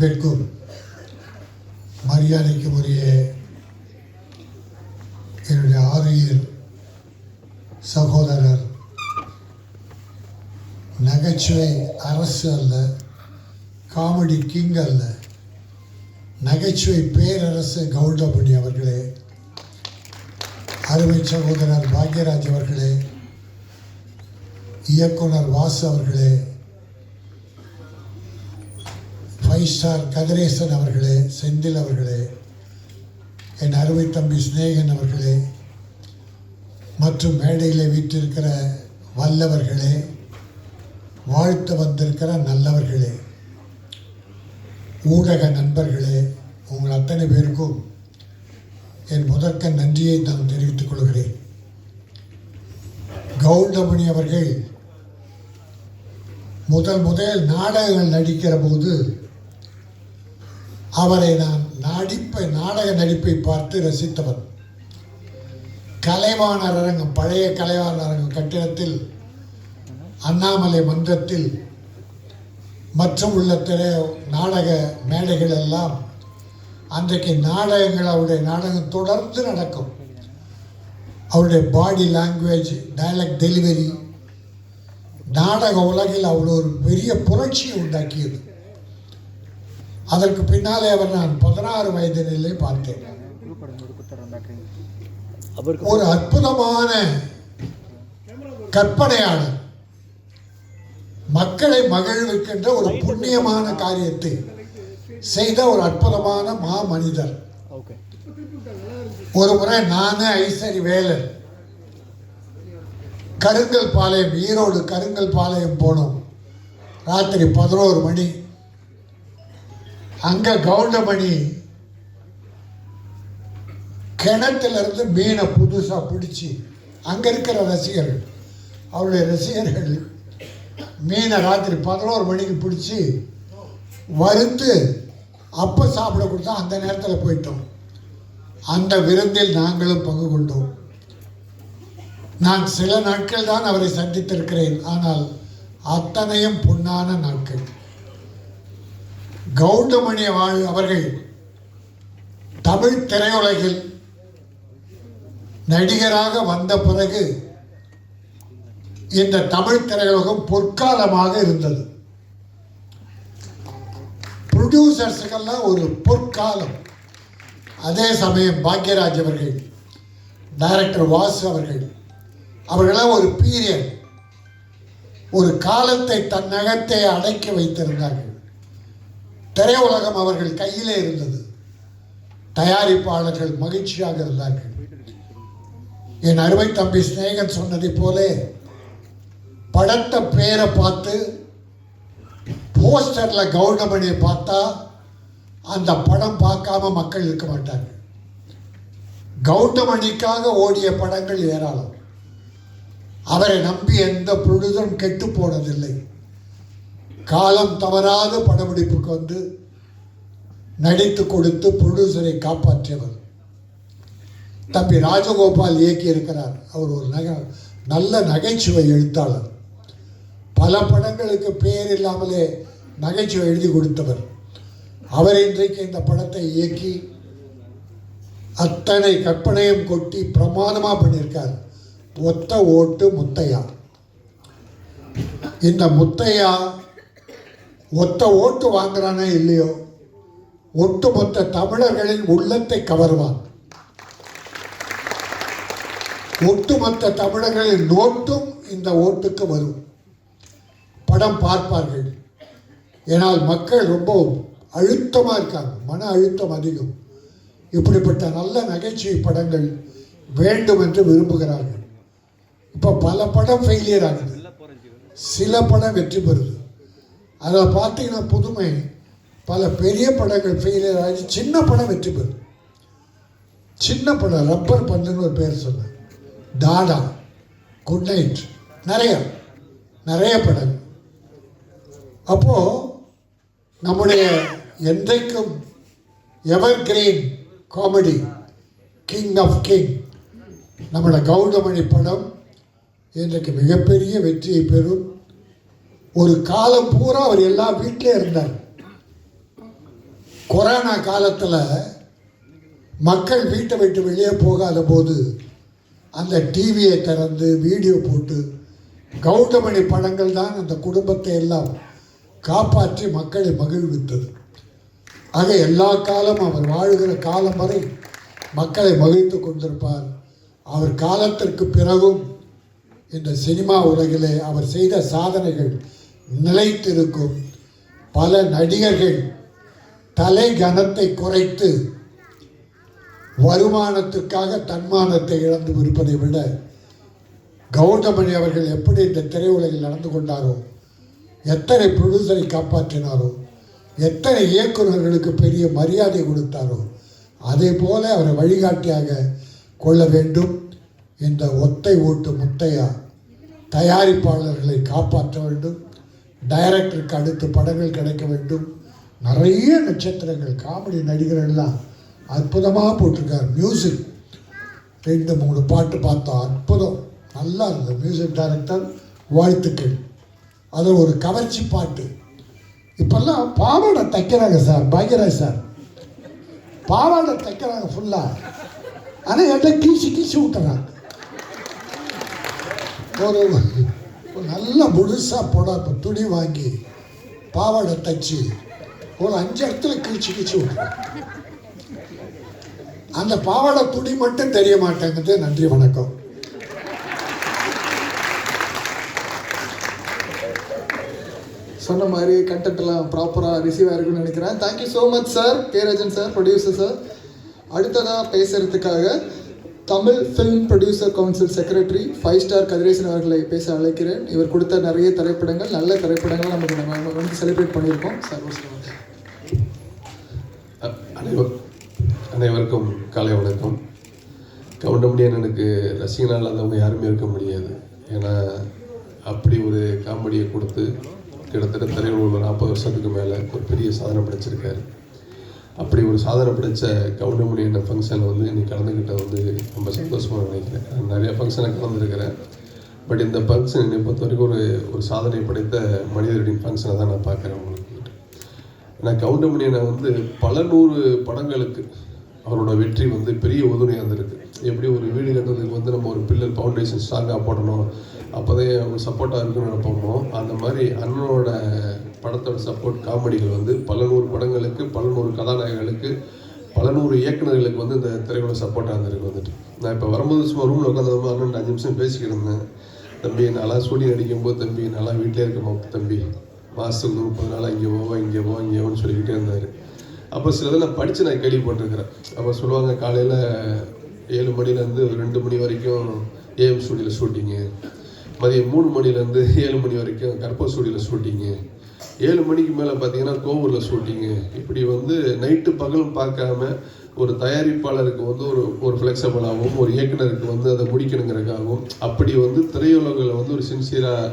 அன்பிற்கும் மரியாதைக்கும் உரிய என்னுடைய ஆரியர் சகோதரர், நகைச்சுவை அரசு அல்ல, காமெடி கிங் அல்ல, நகைச்சுவை பேரரசு கவுண்டமணி அவர்களே, அருமை சகோதரர் பாக்யராஜ் அவர்களே, இயக்குனர் வாசு அவர்களே, 5 ஸ்டார் கதிரேசன் அவர்களே, செந்தில் அவர்களே, என் அருமை தம்பி சிநேகன் அவர்களே, மற்றும் மேடையில் வீற்றிருக்கிற வல்லவர்களே, வாழ்த்து வந்திருக்கிற நல்லவர்களே, ஊடக நண்பர்களே, உங்கள் அத்தனை பேருக்கும் என் முதற்க நன்றியை நான் தெரிவித்துக் கொள்கிறேன். கவுண்டமணி அவர்கள் முதல் நாடகங்கள் நடிக்கிற போது அவரை நான் நாடக நடிப்பை பார்த்து ரசித்தவர். கலைவாணர் அரங்கம், பழைய கலைவாணர் அரங்கம் கட்டிடத்தில், அண்ணாமலை மன்றத்தில் மற்றும் உள்ள நாடக மேடைகள் எல்லாம் அன்றைக்கு நாடகங்கள், அவருடைய நாடகம் தொடர்ந்து நடக்கும். அவருடைய பாடி லாங்குவேஜ், டயலாக் டெலிவரி நாடக உலகில் அவ்வளோ ஒரு பெரிய புரட்சியை உண்டாக்கியது. அதற்கு பின்னாலே அவர் நான் 16 வயதினிலே பார்த்தேன். ஒரு அற்புதமான கற்பனையாளர், மக்களை மகிழ்விக்கின்ற ஒரு புண்ணியமான காரியத்தை செய்த ஒரு அற்புதமான மா மனிதர். ஒரு முறை நானே ஐசரி வேலன் கருங்கல் பாளையம், ஈரோடு கருங்கல் பாளையம் போனோம். ராத்திரி 11 மணி. அங்க கவுண்டமணி கிணத்திலிருந்து மீனை புதுசா பிடிச்சி, அங்க இருக்கிற ரசிகர்கள், அவருடைய ரசிகர்கள் மீனை ராத்திரி 11 மணிக்கு பிடிச்சி வறுத்து அப்போ சாப்பிட கொடுத்தா அந்த நேரத்தில் போயிட்டோம். அந்த விருந்தில் நாங்களும் பங்கு கொண்டோம். நான் சில நாட்கள் தான் அவரை சந்தித்திருக்கிறேன், ஆனால் அத்தனையும் பொன்னான நாட்கள். கவுண்டமணி அவர்கள் தமிழ் திரையுலகில் நடிகராக வந்த பிறகு இந்த தமிழ் திரையுலகம் பொற்காலமாக இருந்தது. ப்ரொடியூசர்ஸுக்கெல்லாம் ஒரு பொற்காலம். அதே சமயம் பாக்யராஜ் அவர்கள், டைரக்டர் வாசு அவர்களாம் ஒரு பீரியட், ஒரு காலத்தை தன்னகத்தை அடக்கி வைத்திருந்தார்கள். திரையுலகம் அவர்கள் கையிலே இருந்தது. தயாரிப்பாளர்கள் மகிழ்ச்சியாக இருந்தார்கள். என் அருமை தம்பி சிநேகன் சொன்னதை போலே படத்தை பேரை பார்த்து போஸ்டர்ல கவுண்டமணியை பார்த்தா அந்த படம் பார்க்காம மக்கள் இருக்க மாட்டார்கள். கவுண்டமணிக்காக ஓடிய படங்கள் ஏராளம். அவரை நம்பி எந்த ப்ரொடியூசரும் கெட்டு போனதில்லை. காலம் தவறாத படப்பிடிப்புக்கு வந்து நடித்து கொடுத்து ப்ரொடியூசரை காப்பாற்றியவர். தம்பி ராஜகோபால் இயக்கி இருக்கிறார். அவர் ஒரு நல்ல நகைச்சுவை எழுத்தாளர். பல படங்களுக்கு பெயர் இல்லாமலே நகைச்சுவை எழுதி கொடுத்தவர். அவர் இன்றைக்கு இந்த படத்தை இயக்கி அத்தனை கற்பனையும் கொட்டி பிரமாதமாக பண்ணியிருக்கார். ஒத்த ஓட்டு முத்தையா. இந்த முத்தையா ஒத்த ஓட்டு வாங்குறானே இல்லையோ, ஒட்டுமொத்த தமிழர்களின் உள்ளத்தை கவர்வான். ஒட்டுமொத்த தமிழர்களின் நோட்டும் இந்த ஓட்டுக்கு வரும். படம் பார்ப்பார்கள். ஏனால் மக்கள் ரொம்ப அழுத்தமாக இருக்காங்க, மன அழுத்தம் அதிகம். இப்படிப்பட்ட நல்ல நகைச்சுவை படங்கள் வேண்டும் என்று விரும்புகிறார்கள். இப்போ பல படம் ஃபெயிலியர் ஆகுது, சில படம் வெற்றி பெறுது. அதில் பார்த்தீங்கன்னா புதுமை, பல பெரிய படங்கள் ஃபெயிலியர் ஆகி சின்ன படம் வெற்றி பெறுது. சின்ன படம் ரப்பர் பந்துன்னு ஒரு பேர் சொன்னேன், டாடா, குட் நைட், நிறைய படங்கள். அப்போது நம்முடைய என்றைக்கும் evergreen comedy king of king நம்மளோட கவுண்டமணி படம் இன்றைக்கு மிகப்பெரிய வெற்றியை பெறும். ஒரு காலம் பூரா அவர் எல்லா வீட்டிலே இருந்தார். கொரோனா காலத்தில் மக்கள் வீட்டை விட்டு வெளியே போகாத போது அந்த டிவியை திறந்து வீடியோ போட்டு கவுண்டமணி படங்கள் தான் அந்த குடும்பத்தை எல்லாம் காப்பாற்றி மக்களை மகிழ்வித்தது. ஆக எல்லா காலம் அவர் வாழுகிற காலம் வரை மக்களை மகிழ்த்து கொண்டிருப்பார். அவர் காலத்திற்கு பிறகும் இந்த சினிமா உலகிலே அவர் செய்த சாதனைகள் நிலைத்திருக்கும். பல நடிகர்கள் தலை கனத்தை குறைத்து வருமானத்திற்காக தன்மானத்தை இழந்து இருப்பதை விட கவுண்டமணி அவர்கள் எப்படி இந்த திரையுலகில் நடந்து கொண்டாரோ, எத்தனை ப்ரொடியூசரை காப்பாற்றினாரோ, எத்தனை இயக்குநர்களுக்கு பெரிய மரியாதை கொடுத்தாரோ, அதே போல அவரை வழிகாட்டியாக கொள்ள வேண்டும். இந்த ஒத்தை ஓட்டு முத்தையா தயாரிப்பாளர்களை காப்பாற்ற வேண்டும். டைரக்டருக்கு அடுத்து படங்கள் கிடைக்க வேண்டும். நிறைய நட்சத்திரங்கள் காமெடி நடிகர்கள்லாம் அற்புதமாக போட்டிருக்கார். மியூசிக் 2-3 பாட்டு பார்த்தோம், அற்புதம், நல்லா இருந்தது. மியூசிக் டைரக்டர் வாழ்த்துக்கள். அதில் ஒரு கவர்ச்சி பாட்டு. இப்போல்லாம் பாவாடை தைக்கிறாங்க சார், பாக்யராஜ் சார் பாவாடை தைக்கிறாங்க ஃபுல்லாக. ஆனால் எல்லாம் கீச்சு விட்டுறாங்க. ஒரு நல்ல முழுசாக போட துணி வாங்கி பாவாடை தைச்சி ஒரு 5 இடத்துல கீச்சு விட்டுறாங்க. அந்த பாவாடை துணி மட்டும் தெரிய மாட்டேங்குது. நன்றி, வணக்கம். சொன்ன மாதிரி கண்டென்ட்லாம் ப்ராப்பராக ரிசீவ் ஆகிருக்குன்னு நினைக்கிறேன். Thank you so much sir, K Rajan sir, producer sir. அடுத்ததாக பேசுகிறதுக்காக Tamil film producer council secretary 5 star Kathiresan அவர்களை பேச அழைக்கிறேன். இவர் கொடுத்த நிறைய திரைப்படங்கள், நல்ல திரைப்படங்கள் நம்ம வந்து செலிப்ரேட் பண்ணியிருக்கோம் சார். அனைவருக்கும் காலை வணக்கம். கவுண்டமணி அண்ணனுக்கு ரசிகனாக இல்லாதவங்க யாருமே இருக்க முடியாது. ஏன்னா அப்படி ஒரு காமெடியை கொடுத்து கிட்டத்தட்ட திரையுலகில் 40 வருஷத்துக்கு மேலே ஒரு பெரிய சாதனை படைச்சிருக்காரு. அப்படி ஒரு சாதனை படைத்த கவுண்டமணி அண்ணன் ஃபங்க்ஷனில் வந்து இன்னைக்கு கலந்துக்கிட்ட வந்து ரொம்ப சந்தோஷமாக நினைக்கிறேன். நிறைய ஃபங்க்ஷனை கலந்துருக்கிறேன். பட் இந்த ஃபங்க்ஷன் என்னை பொறுத்த வரைக்கும் ஒரு சாதனை படைத்த மனிதர்களின் ஃபங்க்ஷனை தான் நான் பார்க்குறேன். உங்களுக்கு ஏன்னா கவுண்டமணி அண்ணன் வந்து பல 100 படங்களுக்கு அவரோட வெற்றி வந்து பெரிய உதவியாக இருந்திருக்கு. எப்படி ஒரு வீடு கட்டுறதுக்கு வந்து நம்ம ஒரு பில்லர் ஃபவுண்டேஷன் ஸ்ட்ராங்காக போடணும், அப்போதான் அவங்க சப்போர்ட்டாக இருக்குன்னு நினைப்போமோ, அந்த மாதிரி அண்ணனோட படத்தோட சப்போர்ட் காமெடிகள் வந்து பல 100 படங்களுக்கு, பல 100 கதாநாயகர்களுக்கு, பல 100 இயக்குநர்களுக்கு வந்து இந்த திரையுலக சப்போர்ட்டாக இருந்திருக்கு. வந்துட்டு நான் இப்போ வரும்போது சும்மா ரூமில் உட்காந்து அண்ணன் 5 நிமிஷம் பேசிக்கிட்டு இருந்தேன். தம்பி நல்லா ஷூட்டிங் அடிக்கும்போது தம்பி நல்லா வீட்டிலே இருக்கமா தம்பி, மாதத்துக்கு 30 நாள் இங்கே போவோன்னு சொல்லிக்கிட்டே இருந்தார். அப்போ சிலதை நான் படித்து நான் கேள்விப்பட்டிருக்கிறேன். அப்போ சொல்லுவாங்க காலையில் 7 மணிலேருந்து 2 மணி வரைக்கும் ஏஎம் ஸ்டூடியோவில் ஷூட்டிங்கு, மதியம் 3 மணிலேருந்து 7 மணி வரைக்கும் கற்பூர் ஸ்டூடியோவில் ஷூட்டிங்கு, 7 மணிக்கு மேலே பார்த்தீங்கன்னா கோவூரில் ஷூட்டிங்கு. இப்படி வந்து நைட்டு பகலும் பார்க்காம ஒரு தயாரிப்பாளருக்கு வந்து ஒரு ஃப்ளெக்சிபிளாகவும், ஒரு இயக்குனருக்கு வந்து அதை முடிக்கணுங்கிறதுக்காகவும், அப்படி வந்து திரையுலகில் வந்து ஒரு சின்சியராக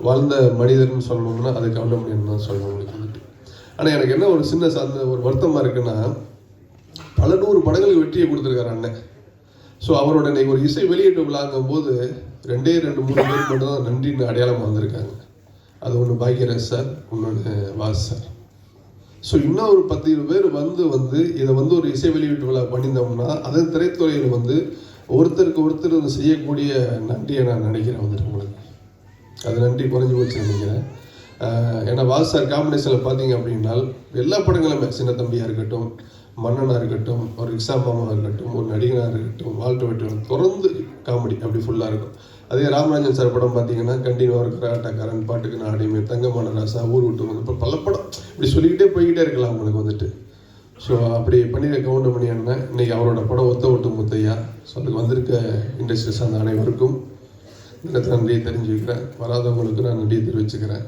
வாழ்ந்த மனிதர்னு சொல்லணும்னா அது கவுண்டமணி தான் சொல்லணும் உங்களுக்கு வந்துட்டு. ஆனால் எனக்கு என்ன ஒரு சின்ன ஒரு வருத்தமாக இருக்குன்னா, பல 100 படங்களுக்கு வெற்றியை கொடுத்துருக்காரு அண்ணன். ஸோ அவரோட இன்னைக்கு ஒரு இசை வெளியீட்டு விழாங்கும் போது 2 3 பேர் மட்டும் தான் நன்றின்னு அடையாளமாக வந்திருக்காங்க. அது ஒன்று பாக்யராஜ் சார், இன்னொன்று வாஸ் சார். ஸோ இன்னும் ஒரு 10-20 பேர் வந்து இதை வந்து ஒரு இசை வெளியீட்டு விழா பண்ணியிருந்தோம்னா அதன் திரைத்துறையில் வந்து ஒருத்தருக்கு ஒருத்தர் வந்து செய்யக்கூடிய நன்றியை நான் நினைக்கிறேன் வந்துட்டு உங்களுக்கு. அது நன்றி குறைஞ்சி போச்சு நினைக்கிறேன். ஏன்னா வாஸ் சார் காம்பினேஷனில் பார்த்தீங்க அப்படின்னா எல்லா படங்களுமே சின்ன தம்பியாக இருக்கட்டும், மன்னனாக இருக்கட்டும், ஒரு ரிக்ஷா மாமாவாக இருக்கட்டும், ஒரு நடிகனாக இருக்கட்டும், வாழ்த்து வெட்டு தொடர்ந்து காமெடி அப்படி ஃபுல்லாக இருக்கும். அதே ராமராஜன் சார் படம் பார்த்தீங்கன்னா கண்டினியூவாக இருக்கிற ஆட்டக்காரன், பாட்டுக்கு நான் அடிமை, தங்கமான ராசா, ஊர் விட்டு வந்து இப்போ பல படம் இப்படி சொல்லிக்கிட்டே போய்கிட்டே இருக்கலாம் உங்களுக்கு வந்துட்டு. ஸோ அப்படி பண்ணிடுற கவுண்டமணி அண்ணன் இன்னைக்கு அவரோட படம் ஒத்த ஓட்டு முத்தையா. ஸோ அதுக்கு வந்திருக்க இண்டஸ்ட்ரி சார்ந்த அனைவருக்கும் இடத்துல நன்றியை தெரிஞ்சுக்கிறேன். வராதவங்களுக்கு நான் நன்றியை தெரிவிச்சுக்கிறேன்.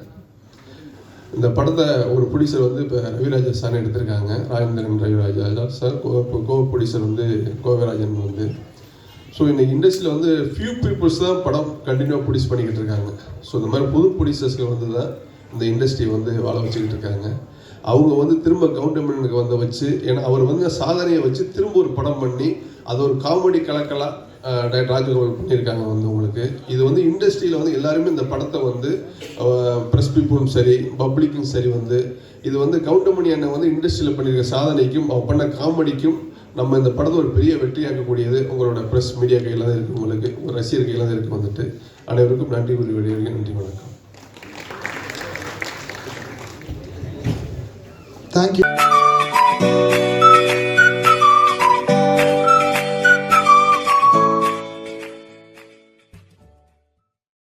இந்த படத்தை ஒரு ப்ரொடியூசர் வந்து இப்போ ரவிராஜா சார் எடுத்திருக்காங்க, ராஜேந்திரன் ரவிராஜா சார். கோ ப்ரொடியூசர் வந்து கோவிராஜன் வந்து. ஸோ இன்னைக்கு இண்டஸ்ட்ரியில் வந்து ஃபியூ பீப்புள்ஸ் தான் படம் கண்டினியூவாக ப்ரொடியூஸ் பண்ணிக்கிட்டு இருக்காங்க. ஸோ இந்த மாதிரி புது ப்ரொடியூசர்ஸ்கள் வந்து தான் இந்த இண்டஸ்ட்ரி வந்து வாழ வச்சுக்கிட்டு இருக்காங்க. அவங்க வந்து திரும்ப கவுண்டமணிக்கு வந்து வச்சு, ஏன்னா அவர் வந்து சாதனையை வச்சு திரும்ப ஒரு படம் பண்ணி அது ஒரு காமெடி கலக்கலாக டைரக்டர் ராஜகோபால் பண்ணியிருக்காங்க வந்து உங்களுக்கு. இது வந்து இண்டஸ்ட்ரியில் வந்து எல்லாருமே இந்த படத்தை வந்து ப்ரெஸ் பீப்புளும் சரி பப்ளிக்கும் சரி வந்து இது வந்து கவுண்டமணி அண்ணன் வந்து இண்டஸ்ட்ரியில் பண்ணியிருக்க சாதனைக்கும் அவர் பண்ண காமெடிக்கும் நம்ம இந்த படத்தை ஒரு பெரிய வெற்றியாக்கக்கூடியது உங்களோட ப்ரெஸ் மீடியா கையில் தான் இருக்குது, உங்களுக்கு ஒரு ரசிகர் கையில் தான் இருக்குது. வந்துட்டு அனைவருக்கும் நன்றி கூறி வெளியிடுங்க. நன்றி, வணக்கம். தேங்க்யூ.